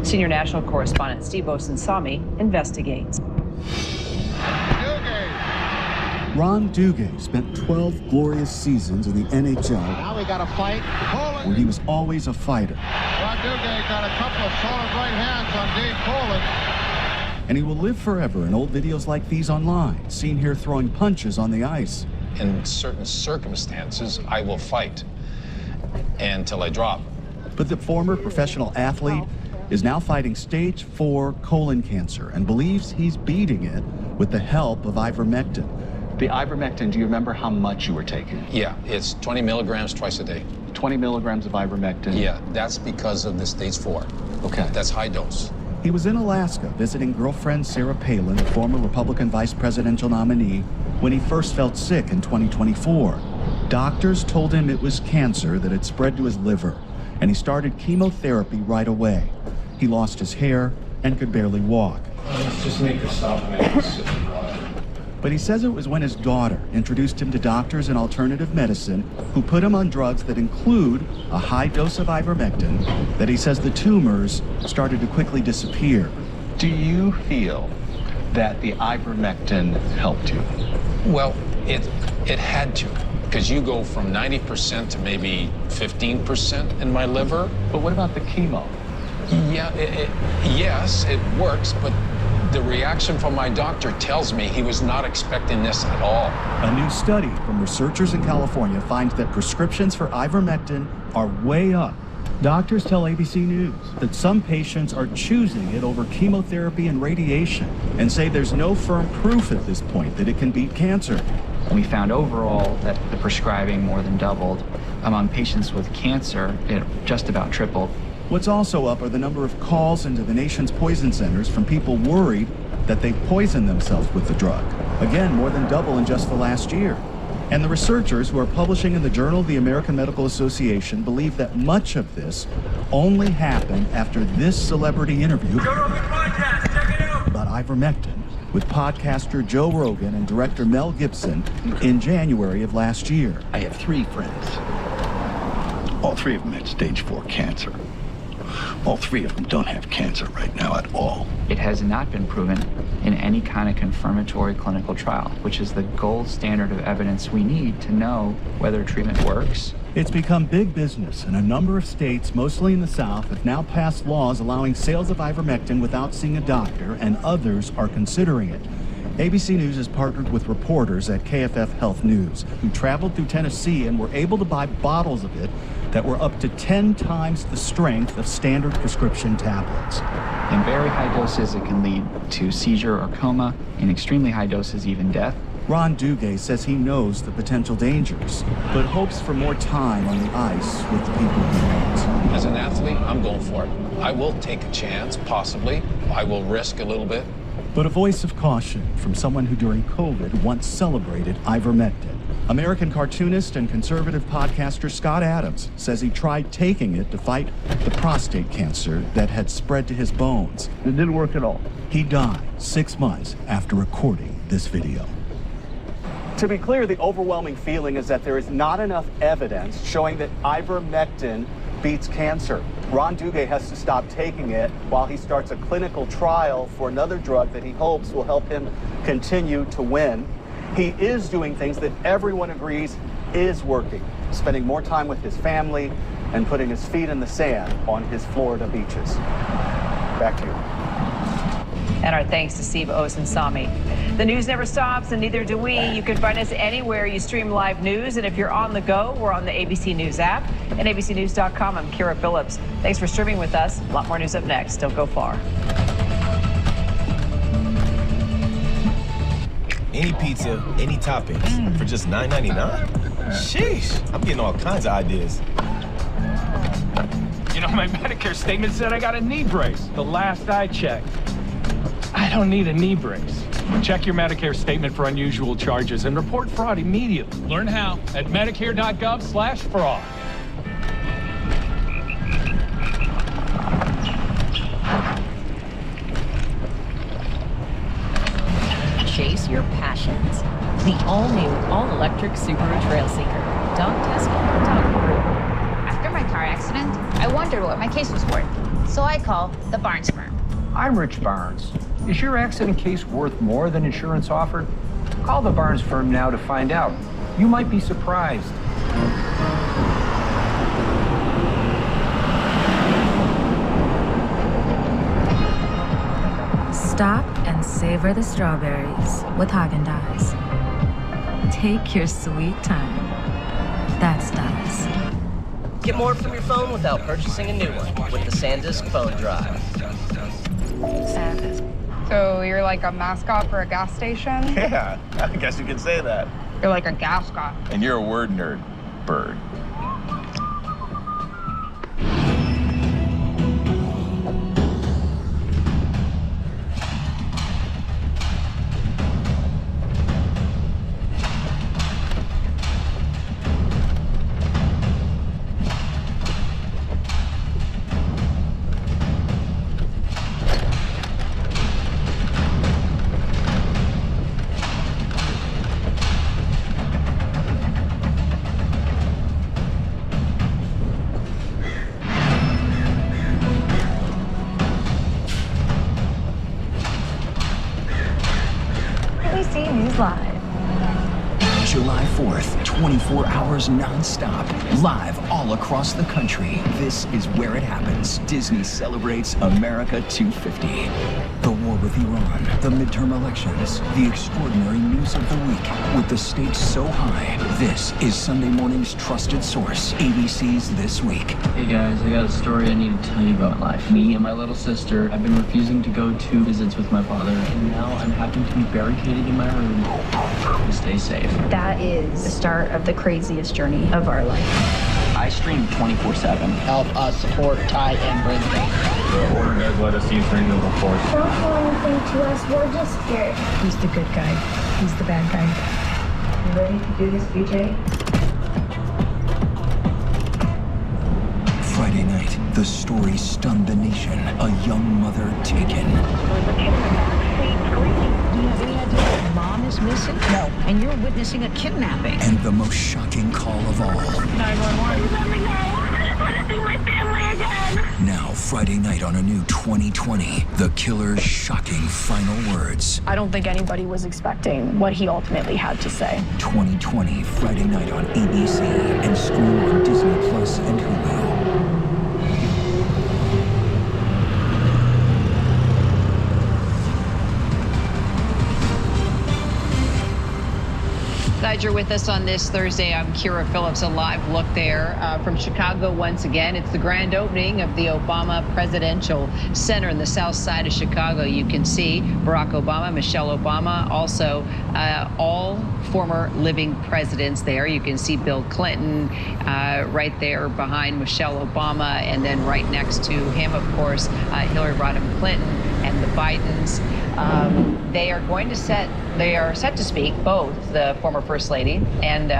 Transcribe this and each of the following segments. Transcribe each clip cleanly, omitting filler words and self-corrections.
Senior national correspondent Steve Osunsami investigates. Ron Duguay spent 12 glorious seasons in the NHL. Now we got a fight. Where he was always a fighter. Ron Duguay got a couple of solid right hands on Dave Poland. And he will live forever in old videos like these online, seen here throwing punches on the ice. In certain circumstances, I will fight until I drop. But the former professional athlete is now fighting stage 4 colon cancer and believes he's beating it with the help of ivermectin. The ivermectin, do you remember how much you were taking? Yeah, it's 20 milligrams twice a day. 20 milligrams of ivermectin? Yeah, that's because of the stage 4. Okay. That's high dose. He was in Alaska visiting girlfriend Sarah Palin, the former Republican vice presidential nominee, when he first felt sick in 2024. Doctors told him it was cancer that had spread to his liver, and he started chemotherapy right away. He lost his hair and could barely walk. Let's just make her stop and make a sip of water. But he says it was when his daughter introduced him to doctors in alternative medicine who put him on drugs that include a high dose of ivermectin that he says the tumors started to quickly disappear. Do you feel that the ivermectin helped you? Well, it had to, because you go from 90% to maybe 15% in my liver. But what about the chemo? Yeah, yes, it works, but the reaction from my doctor tells me he was not expecting this at all. A new study from researchers in California finds that prescriptions for ivermectin are way up. Doctors tell ABC News that some patients are choosing it over chemotherapy and radiation and say there's no firm proof at this point that it can beat cancer. We found overall that the prescribing more than doubled. Among patients with cancer, it just about tripled. What's also up are the number of calls into the nation's poison centers from people worried that they've poisoned themselves with the drug. Again, more than double in just the last year. And the researchers who are publishing in the Journal of the American Medical Association believe that much of this only happened after this celebrity interview about ivermectin with podcaster Joe Rogan and director Mel Gibson in January of last year. I have 3 friends. All 3 of them had stage 4 cancer. All 3 of them don't have cancer right now at all. It has not been proven in any kind of confirmatory clinical trial, which is the gold standard of evidence we need to know whether treatment works. It's become big business, and a number of states, mostly in the South, have now passed laws allowing sales of ivermectin without seeing a doctor, and others are considering it. ABC News has partnered with reporters at KFF Health News who traveled through Tennessee and were able to buy bottles of it that were up to 10 times the strength of standard prescription tablets. In very high doses, it can lead to seizure or coma. In extremely high doses, even death. Ron Duguay says he knows the potential dangers, but hopes for more time on the ice with the people he loves. As an athlete, I'm going for it. I will take a chance, possibly. I will risk a little bit. But a voice of caution from someone who during COVID once celebrated ivermectin. American cartoonist and conservative podcaster Scott Adams says he tried taking it to fight the prostate cancer that had spread to his bones. It didn't work at all. He died 6 months after recording this video. To be clear, the overwhelming feeling is that there is not enough evidence showing that ivermectin beats cancer. Ron Duguay has to stop taking it while he starts a clinical trial for another drug that he hopes will help him continue to win. He is doing things that everyone agrees is working, spending more time with his family and putting his feet in the sand on his Florida beaches. Back to you. And our thanks to Steve Osunsami. The news never stops, and neither do we. You can find us anywhere you stream live news. And if you're on the go, we're on the ABC News app and abcnews.com. I'm Kira Phillips. Thanks for streaming with us. A lot more news up next. Don't go far. Any pizza, any toppings, for just $9.99? Sheesh, I'm getting all kinds of ideas. You know, my Medicare statement said I got a knee brace the last I checked. I don't need a knee brace. Check your Medicare statement for unusual charges and report fraud immediately. Learn how at medicare.gov/fraud. Chase your passions. The all-new, all-electric Subaru Trailseeker. Don't test it, talk through. After my car accident, I wondered what my case was worth. So I call the Barnes firm. I'm Rich Barnes. Is your accident case worth more than insurance offered? Call the Barnes firm now to find out. You might be surprised. Stop and savor the strawberries with Haagen-Dazs. Take your sweet time. That's Dazs. Get more from your phone without purchasing a new one with the SanDisk Phone Drive. SanDisk. So you're like a mascot for a gas station? Yeah, I guess you could say that. You're like a gas guy. And you're a word nerd, bird. ABC News Live. July 4th, 24 hours non-stop, live all across the country. This is where it happens. Disney celebrates America 250. The war with Iran, the midterm elections, the extraordinary news of the week. With the stakes so high, this is Sunday morning's trusted source, ABC's This Week. Hey guys, I got a story I need to tell you about life. Me and my little sister have been refusing to go to visits with my father, and now I'm having to be barricaded in my room to stay safe. That is the start of the craziest journey of our life. I stream 24/7. Help us support Ty and Brisbane. The order does let us use renewable force. Don't do anything to us, we're just scared. He's the good guy. He's the bad guy. You ready to do this, BJ? Friday night, the story stunned the nation. A young mother taken. Mom is missing? No. And you're witnessing a kidnapping. And the most shocking call of all. 911. Now, Friday night on a new 2020, the killer's shocking final words. I don't think anybody was expecting what he ultimately had to say. 2020, Friday night on ABC and stream on Disney Plus and Hulu. Glad you're with us on this Thursday. I'm Kira Phillips, a live look there from Chicago once again. It's the grand opening of the Obama Presidential Center in the south side of Chicago. You can see Barack Obama, Michelle Obama, also all former living presidents there. You can see Bill Clinton right there behind Michelle Obama, and then right next to him, of course, Hillary Rodham Clinton and the Bidens. They are set to speak, both the former First Lady and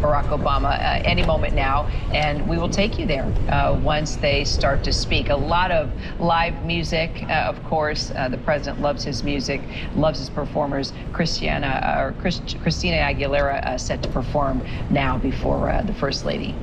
Barack Obama, any moment now, and we will take you there once they start to speak. A lot of live music, of course. The president loves his music, loves his performers. Christina Aguilera set to perform now before the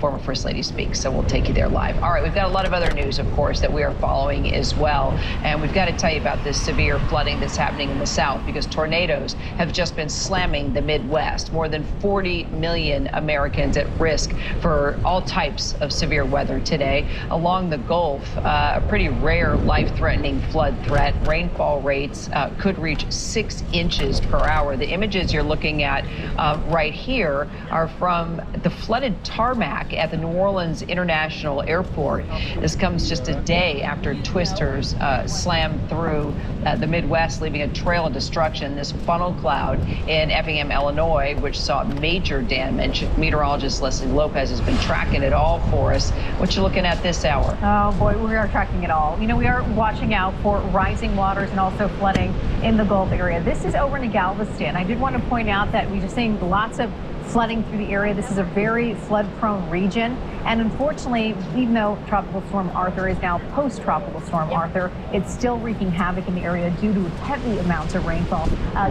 former First Lady speaks. So we'll take you there live. All right, we've got a lot of other news, of course, that we are following as well, and we've got to tell you about this severe flooding that's happening in the south, because tornadoes have just been slamming the Midwest. More than 40 million Americans at risk for all types of severe weather today. Along the Gulf, a pretty rare life-threatening flood threat. Rainfall rates could reach 6 inches per hour. The images you're looking at right here are from the flooded tarmac at the New Orleans International Airport. This comes just a day after twisters slammed through the Midwest, leaving a trail of destruction. This funnel cloud in Effingham, Illinois, which saw major damage. Meteorologist Leslie Lopez has been tracking it all for us. What you looking at this hour? Oh boy, we are tracking it all. You know, we are watching out for rising waters and also flooding in the Gulf area. This is over in Galveston. I did want to point out that we're just seeing lots of flooding through the area. This is a very flood-prone region, And unfortunately, even though Tropical Storm Arthur is now post-Tropical Storm Arthur, it's still wreaking havoc in the area due to heavy amounts of rainfall.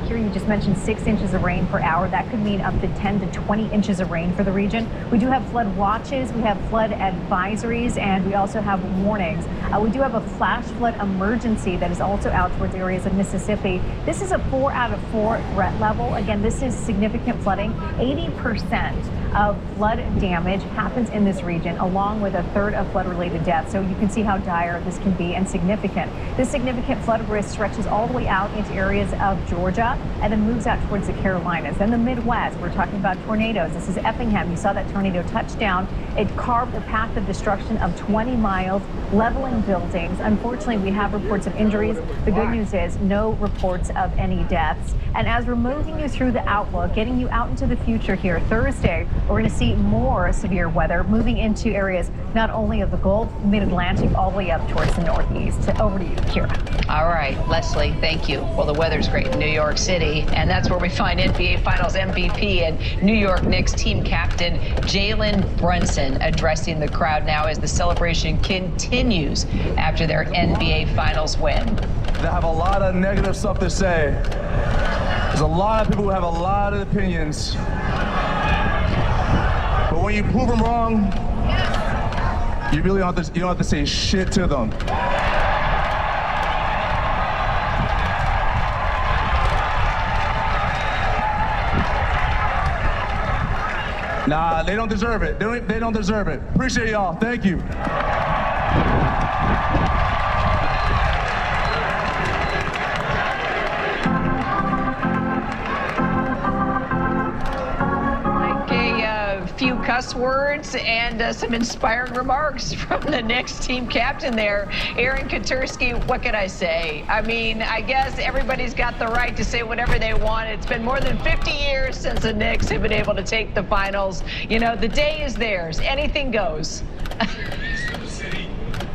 Here you just mentioned 6 inches of rain per hour. That could mean up to 10 to 20 inches of rain for the region. We do have flood watches, we have flood advisories, and we also have warnings. We do have a flash flood emergency that is also out towards areas of Mississippi. This is a 4 out of 4 threat level. Again, this is significant flooding. 80% of flood damage happens in this region, along with a third of flood-related deaths. So you can see how dire this can be and significant. This significant flood risk stretches all the way out into areas of Georgia and then moves out towards the Carolinas. Then the Midwest, we're talking about tornadoes. This is Effingham. You saw that tornado touchdown. It carved a path of destruction of 20 miles, leveling buildings. Unfortunately, we have reports of injuries. The good news is no reports of any deaths. And as we're moving you through the outlook, getting you out into the future here, Thursday, we're going to see more severe weather moving into areas not only of the Gulf, Mid-Atlantic, all the way up towards the Northeast. Over to you, Kira. All right, Leslie, thank you. Well, the weather's great in New York City, and that's where we find NBA Finals MVP and New York Knicks team captain Jalen Brunson addressing the crowd now as the celebration continues after their NBA Finals win. They have a lot of negative stuff to say. There's a lot of people who have a lot of opinions. But when you prove them wrong, you really don't have to say shit to them. Nah, they don't deserve it. They don't deserve it. Appreciate y'all. Thank you. Few cuss words and some inspiring remarks from the Knicks team captain there, Aaron Katursky. What can I say? I mean, I guess everybody's got the right to say whatever they want. It's been more than 50 years since the Knicks have been able to take the finals. You know, the day is theirs. Anything goes.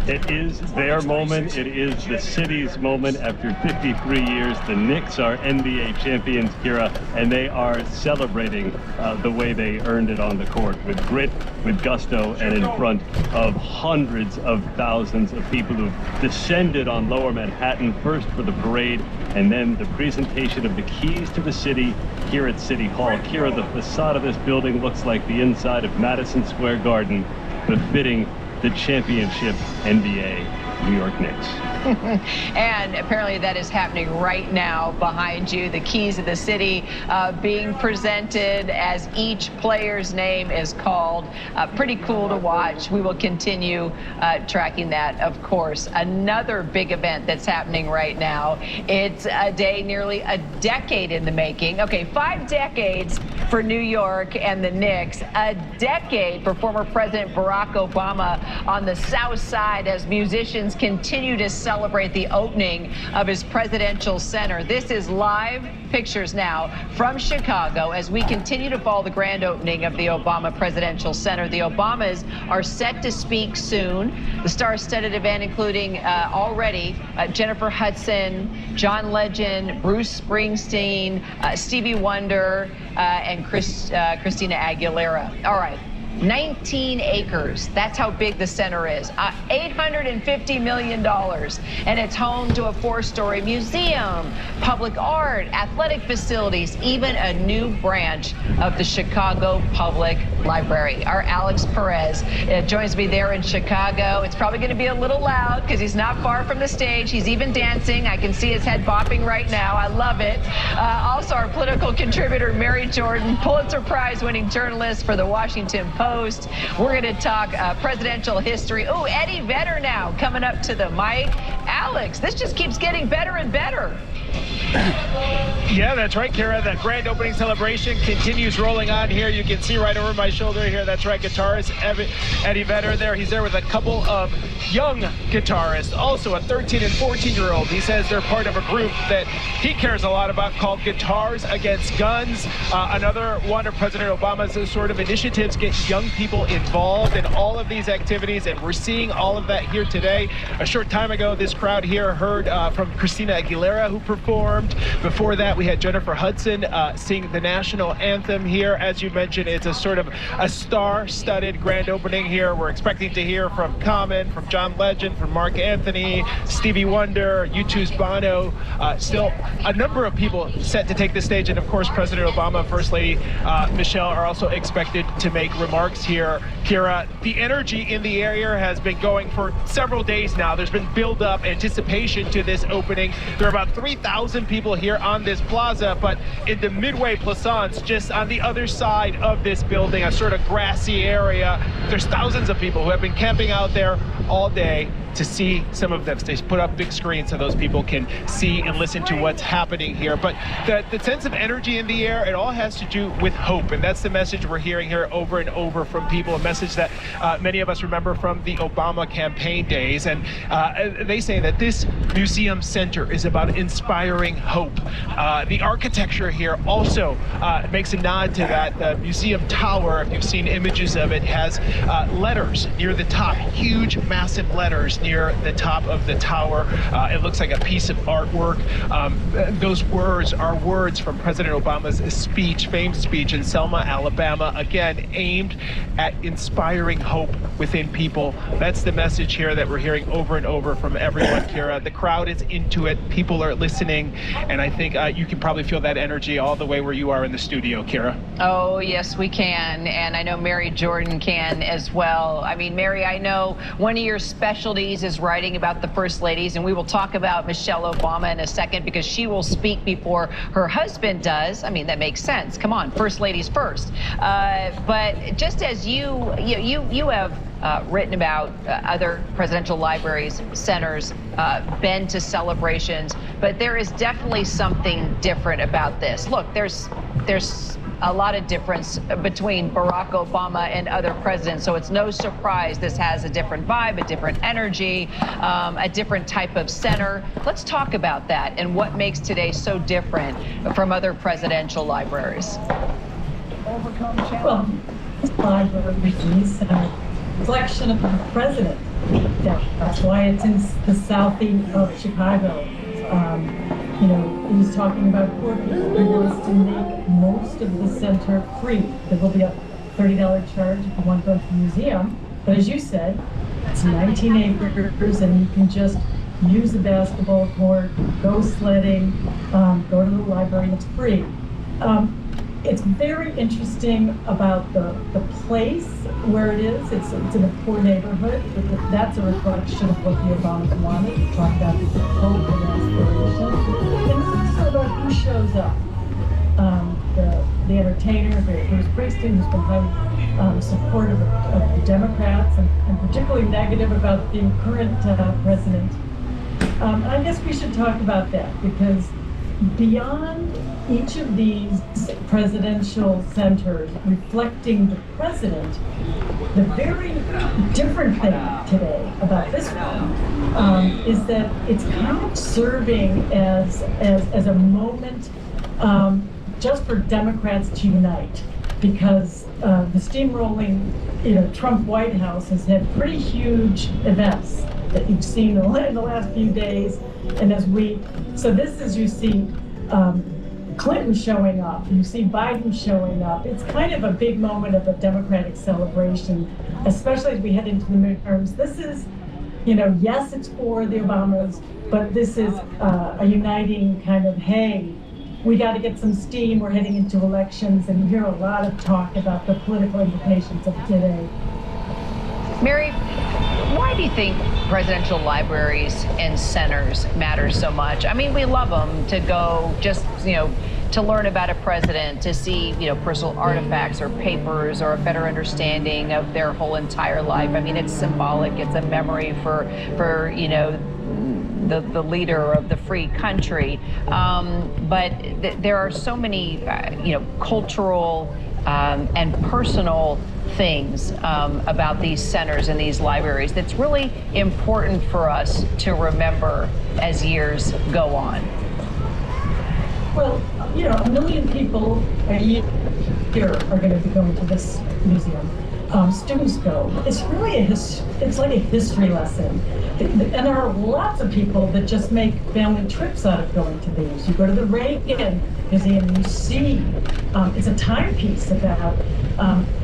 It is their moment. It is the city's moment. After 53 years, the Knicks are NBA champions, Kira, and they are celebrating the way they earned it on the court, with grit, with gusto, and in front of hundreds of thousands of people who've descended on Lower Manhattan, first for the parade, and then the presentation of the keys to the city here at City Hall. Kira, the facade of this building looks like the inside of Madison Square Garden, befitting the championship NBA New York Knicks. And apparently that is happening right now behind you. The keys of the city being presented as each player's name is called. Pretty cool to watch. We will continue tracking that, of course. Another big event that's happening right now. It's a day nearly a decade in the making. Okay, 5 decades for New York and the Knicks. A decade for former President Barack Obama on the South Side as musicians continue to celebrate the opening of his presidential center. This is live pictures now from Chicago as we continue to follow the grand opening of the Obama Presidential Center. The Obamas are set to speak soon. The star-studded event including already Jennifer Hudson, John Legend, Bruce Springsteen, Stevie Wonder, and Christina Aguilera. All right. 19 acres. That's how big the center is. $850 million. And it's home to a 4-story museum, public art, athletic facilities, even a new branch of the Chicago Public Library. Our Alex Perez joins me there in Chicago. It's probably going to be a little loud because he's not far from the stage. He's even dancing. I can see his head bopping right now. I love it. Also, our political contributor, Mary Jordan, Pulitzer Prize-winning journalist for the Washington Post. We're going to talk presidential history. Oh, Eddie Vedder now coming up to the mic. Alex, this just keeps getting better and better. Yeah, that's right, Kara. That grand opening celebration continues rolling on here. You can see right over my shoulder here. That's right, guitarist Eddie Vedder there. He's there with a couple of young guitarists, also a 13 and 14-year-old. He says they're part of a group that he cares a lot about called Guitars Against Guns. Another one of President Obama's sort of initiatives get young people involved in all of these activities, and we're seeing all of that here today. A short time ago, this crowd here heard from Christina Aguilera, who performed. welcomed. Before that, we had Jennifer Hudson sing the national anthem here. As you mentioned, it's a sort of a star-studded grand opening here. We're expecting to hear from Common, from John Legend, from Mark Anthony, Stevie Wonder, U2's Bono. Still a number of people set to take the stage, and of course President Obama, First Lady Michelle are also expected to make remarks here. Kira, the energy in the area has been going for several days now. There's been build-up, anticipation to this opening. There are about 3,000 people here on this plaza, but in the Midway Plaisance, just on the other side of this building, a sort of grassy area, there's thousands of people who have been camping out there all day to see some of them. They put up big screens so those people can see and listen to what's happening here. But the sense of energy in the air, it all has to do with hope. And that's the message we're hearing here over and over from people, a message that many of us remember from the Obama campaign days. And they say that this museum center is about inspiring hope. The architecture here also makes a nod to that. The museum tower, if you've seen images of it, has letters near the top, huge, massive letters near the top of the tower. It looks like a piece of artwork. Those words are words from President Obama's speech, famed speech in Selma, Alabama, again, aimed at inspiring hope within people. That's the message here that we're hearing over and over from everyone, Kira. The crowd is into it. People are listening. And I think you can probably feel that energy all the way where you are in the studio, Kira. Oh, yes, we can. And I know Mary Jordan can as well. I mean, Mary, I know one of your specialties is writing about the First Ladies, and we will talk about Michelle Obama in a second because she will speak before her husband does. I mean, that makes sense. Come on, First Ladies first. But just as you have written about other presidential libraries, centers, been to celebrations, but there is definitely something different about this. Look, there's a lot of difference between Barack Obama and other presidents, so it's no surprise this has a different vibe, a different energy, a different type of center. Let's talk about that and what makes today so different from other presidential libraries. Well, this library is a reflection of the president. That's why it's in the southeast of Chicago. You know, he was talking about poor people. He wants to make most of the center free. There will be a $30 charge if you want to go to the museum. But as you said, it's 19 acres and you can just use the basketball court, go sledding, go to the library, it's free. It's very interesting about the place where it is. It's in a poor neighborhood. That's a reflection of what the Obamas wanted. To talk about the hope and aspiration. And it's also about who shows up. The entertainers, Bruce Springsteen, who's been highly supportive of the Democrats and particularly negative about the current president. I guess we should talk about that because beyond each of these presidential centers reflecting the president, the very different thing today about this one is that it's kind of serving as a moment just for Democrats to unite, because the steamrolling, Trump White House has had pretty huge events that you've seen in the last few days and this week. So this is, you see Clinton showing up, you see Biden showing up. It's kind of a big moment of a Democratic celebration, especially as we head into the midterms. This is, yes, it's for the Obamas, but this is a uniting kind of, hey, we got to get some steam. We're heading into elections, and you hear a lot of talk about the political implications of today. Mary, why do you think presidential libraries and centers matter so much? I mean, we love them to go just, to learn about a president, to see, personal artifacts or papers or a better understanding of their whole entire life. I mean, it's symbolic. It's a memory for the leader of the free country. But there are so many, cultural and personal things about these centers and these libraries that's really important for us to remember as years go on. Well, 1 million people a year are going to be going to this museum. students go. It's really it's like a history lesson. And there are lots of people that just make family trips out of going to these. You go to the Reagan Museum and you see, it's a timepiece about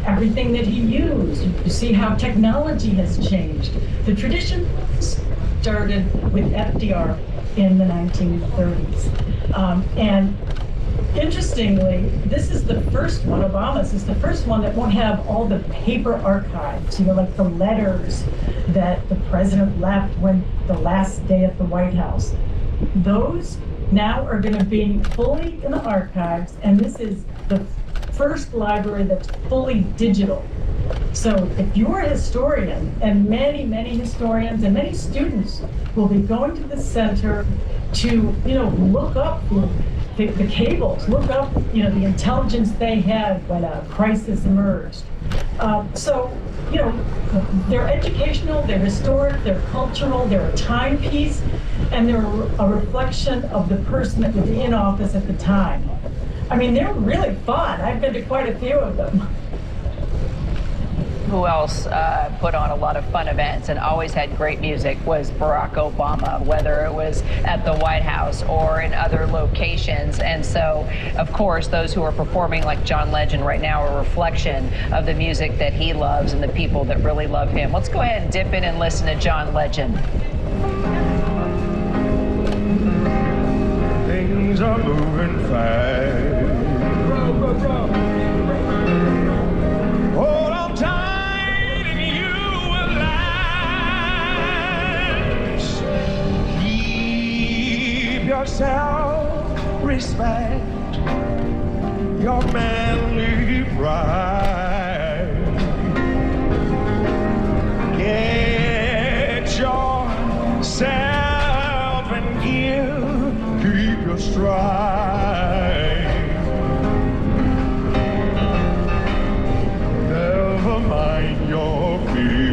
everything that he used. You see how technology has changed. The tradition started with FDR in the 1930s. And interestingly, this is the first one, Obama's is the first one that won't have all the paper archives, like the letters that the president left when the last day at the White House. Those now are going to be fully in the archives, and this is the first library that's fully digital. So if you're a historian, and many, many historians and many students will be going to the center to, look up the cables, look up, the intelligence they had when a crisis emerged. So, they're educational, they're historic, they're cultural, they're a timepiece, and they're a reflection of the person that was in office at the time. I mean, they're really fun. I've been to quite a few of them. Who else put on a lot of fun events and always had great music was Barack Obama, whether it was at the White House or in other locations. And so, of course, those who are performing like John Legend right now are a reflection of the music that he loves and the people that really love him. Let's go ahead and dip in and listen to John Legend. Things are moving fast. Hold on tight. Self-respect, your manly pride. Get yourself in gear, keep your stride. Never mind your fears.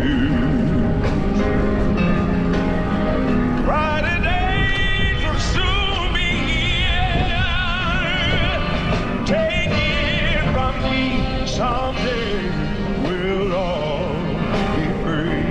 Someday we'll all be free.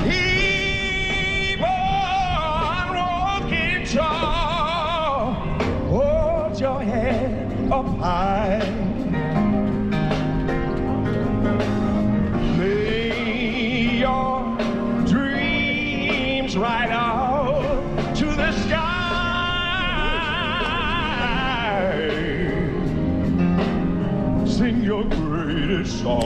Keep on walking tall. Hold your head up high. Right out to the sky. Sing your greatest song.